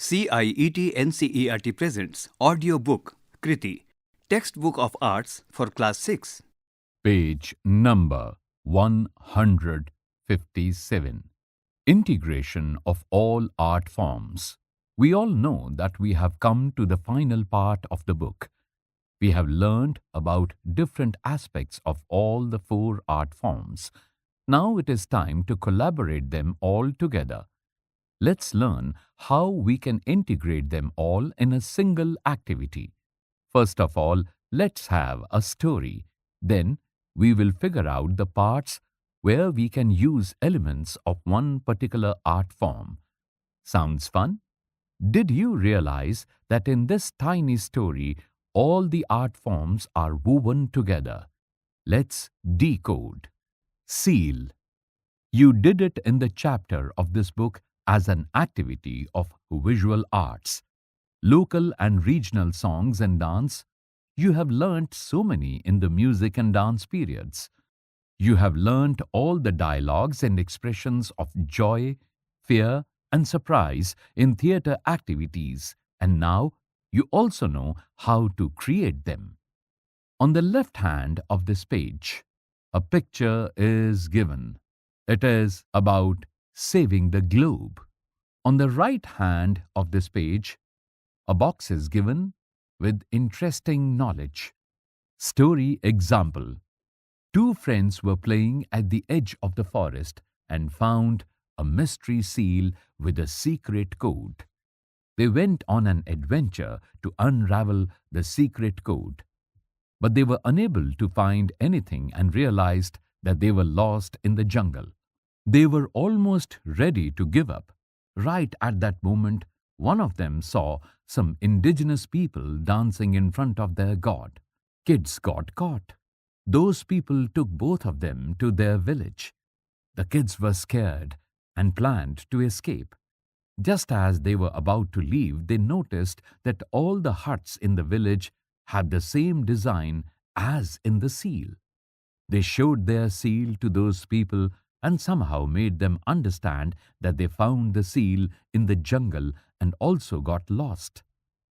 CIET NCERT presents audiobook Kriti, Textbook of Arts for Class 6. Page number 157. Integration of all art forms. We all know that we have come to the final part of the book. We have learned about different aspects of all the 4 art forms. Now it is time to collaborate them all together. Let's learn how we can integrate them all in a single activity. First of all, let's have a story. Then we will figure out the parts where we can use elements of one particular art form. Sounds fun? Did you realize that in this tiny story, all the art forms are woven together? Let's decode. Seal. You did it in the chapter of this book as an activity of visual arts. Local and regional songs and dance. You have learnt so many in the music and dance periods. You have learnt all the dialogues and expressions of joy, fear, and surprise in theatre activities, and now you also know how to create them. On the left hand of this page, a picture is given. It is about saving the globe. On the right hand of this page, a box is given with interesting knowledge. Story example. 2 friends were playing at the edge of the forest and found a mystery seal with a secret code. They went on an adventure to unravel the secret code. But they were unable to find anything and realized that they were lost in the jungle. They were almost ready to give up. Right at that moment, one of them saw some indigenous people dancing in front of their god. Kids got caught. Those people took both of them to their village. The kids were scared and planned to escape. Just as they were about to leave, they noticed that all the huts in the village had the same design as in the seal. They showed their seal to those people and somehow made them understand that they found the seal in the jungle and also got lost.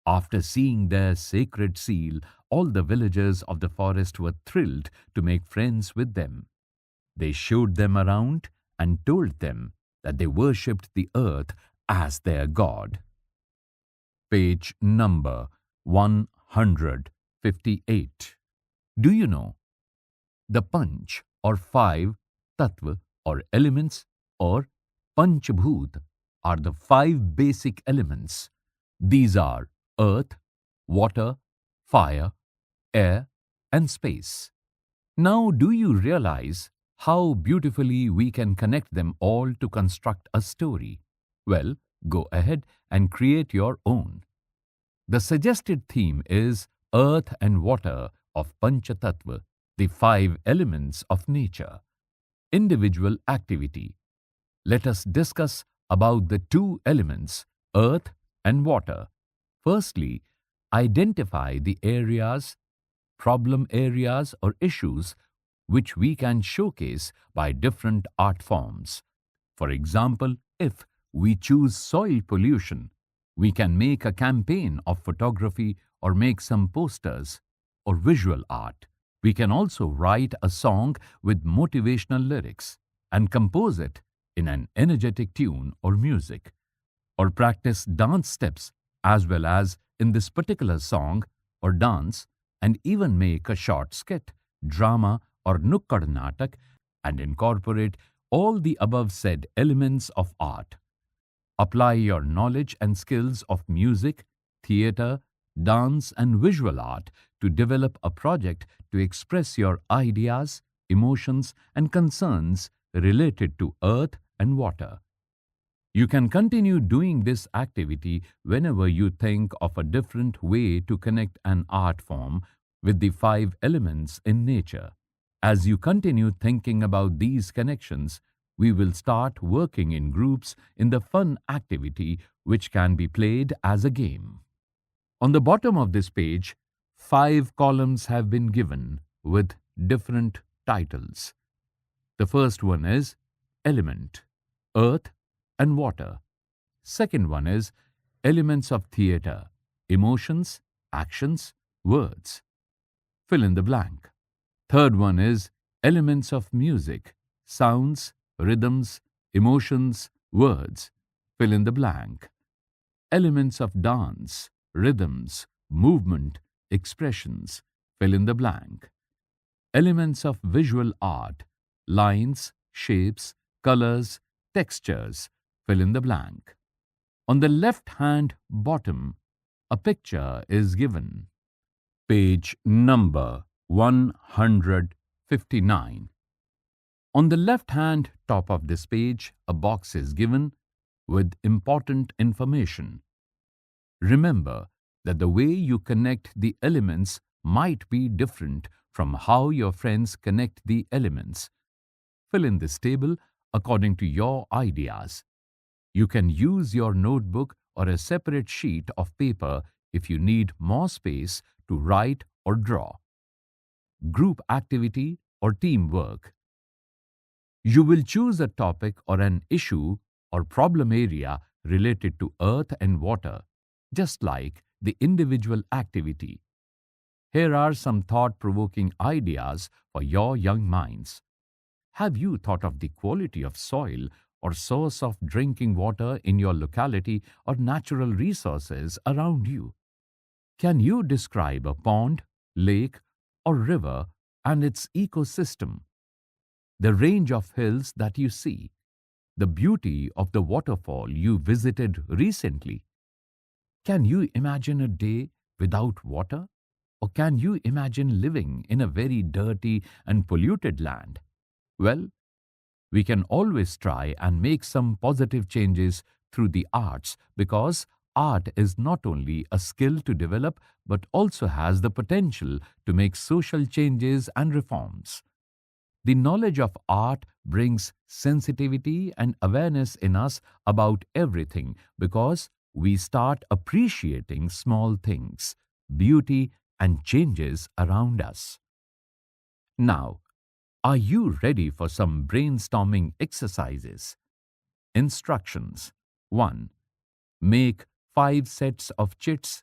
After seeing their sacred seal, all the villagers of the forest were thrilled to make friends with them. They showed them around and told them that they worshipped the earth as their god. Page number 158. Do you know? The Panch or 5 Tattva or elements or Panchabhut are the 5 basic elements. These are earth, water, fire, air, and space. Now, do you realize how beautifully we can connect them all to construct a story? Well, go ahead and create your own. The suggested theme is earth and water of Panchatattva, the 5 elements of nature. Individual activity. Let us discuss about the 2 elements, earth and water. Firstly, identify the areas, problem areas or issues which we can showcase by different art forms. For example, if we choose soil pollution, we can make a campaign of photography or make some posters or visual art. We can also write a song with motivational lyrics and compose it in an energetic tune or music, or practice dance steps as well as in this particular song or dance, and even make a short skit, drama or nukkad natak and incorporate all the above said elements of art. Apply your knowledge and skills of music, theatre, dance and visual art to develop a project to express your ideas, emotions and concerns related to earth and water. You can continue doing this activity whenever you think of a different way to connect an art form with the 5 elements in nature. As you continue thinking about these connections, we will start working in groups in the fun activity which can be played as a game. On the bottom of this page, 5 columns have been given with different titles. The first one is element, earth and water. Second one is Elements of theatre: emotions, actions, words. Fill in the blank. Third one is elements of music: sounds, rhythms, emotions, words. Fill in the blank. Elements of dance: rhythms, movement, expressions. Fill in the blank. Elements of visual art: lines, shapes, colors, textures. Fill in the blank. On the left hand bottom, a picture is given. Page number 159. On the left hand top of this page, a box is given with important information. Remember that the way you connect the elements might be different from how your friends connect the elements. Fill in this table according to your ideas. You can use your notebook or a separate sheet of paper if you need more space to write or draw. Group activity or teamwork. You will choose a topic or an issue or problem area related to earth and water, just like the individual activity. Here are some thought-provoking ideas for your young minds. Have you thought of the quality of soil or source of drinking water in your locality or natural resources around you? Can you describe a pond, lake, or river and its ecosystem? The range of hills that you see, the beauty of the waterfall you visited recently. Can you imagine a day without water? Or can you imagine living in a very dirty and polluted land? Well, we can always try and make some positive changes through the arts, because art is not only a skill to develop but also has the potential to make social changes and reforms. The knowledge of art brings sensitivity and awareness in us about everything, because we start appreciating small things, beauty, and changes around us. Now, are you ready for some brainstorming exercises? Instructions. 1. Make 5 sets of chits.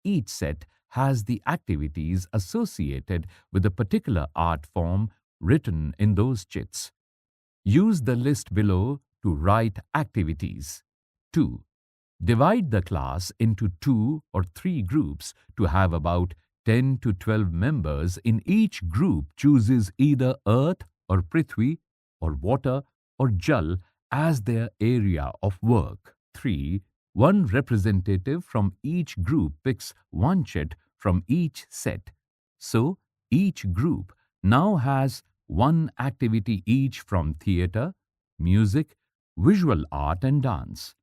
Each set has the activities associated with a particular art form written in those chits. Use the list below to write activities. 2. Divide the class into 2 or 3 groups to have about 10 to 12 members. In each group chooses either earth or prithvi or water or jal as their area of work. 3. One representative from each group picks one chit from each set. So, each group now has one activity each from theatre, music, visual art and dance.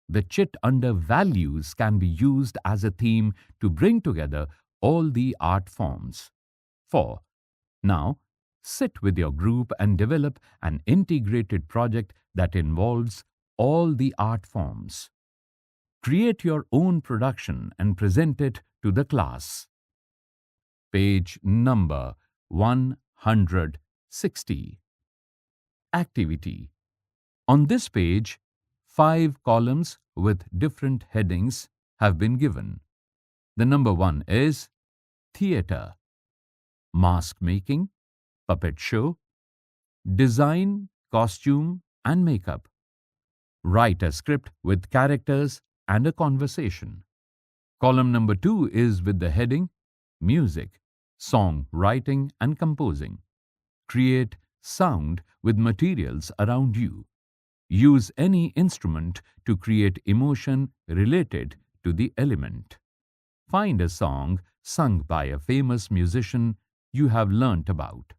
The chit under values can be used as a theme to bring together all the art forms. 4. Now, sit with your group and develop an integrated project that involves all the art forms. Create your own production and present it to the class. Page number 160. Activity. On this page, 5 columns with different headings have been given. The number 1 is theatre, mask making, puppet show, design, costume and makeup. Write a script with characters and a conversation. Column number 2 is with the heading music, song writing and composing. Create sound with materials around you. Use any instrument to create emotion related to the element. Find a song sung by a famous musician you have learnt about.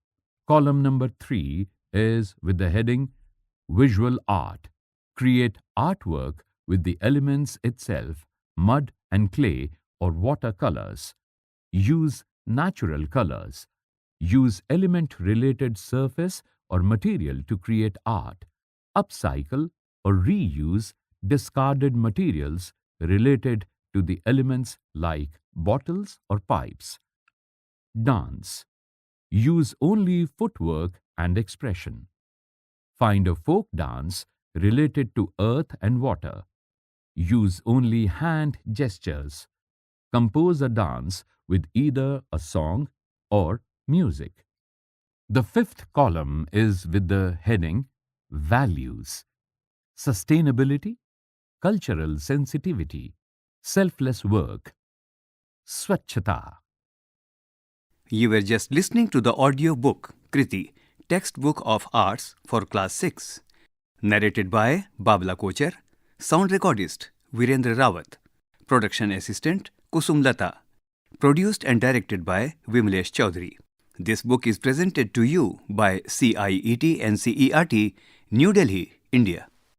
Column number 3 is with the heading Visual Art. Create artwork with the elements itself, mud and clay or watercolors. Use natural colors. Use element-related surface or material to create art. Upcycle or reuse discarded materials related to the elements like bottles or pipes. Dance. Use only footwork and expression. Find a folk dance related to earth and water. Use only hand gestures. Compose a dance with either a song or music. The fifth column is with the heading Values, Sustainability, Cultural Sensitivity, Selfless Work, Swachhata. You were just listening to the audio book Kriti, Textbook of Arts for Class 6, narrated by Babla Kochar, sound recordist Virendra Rawat, production assistant Kusum Lata, produced and directed by Vimlesh Chaudhary. This book is presented to you by CIET NCERT, New Delhi, India.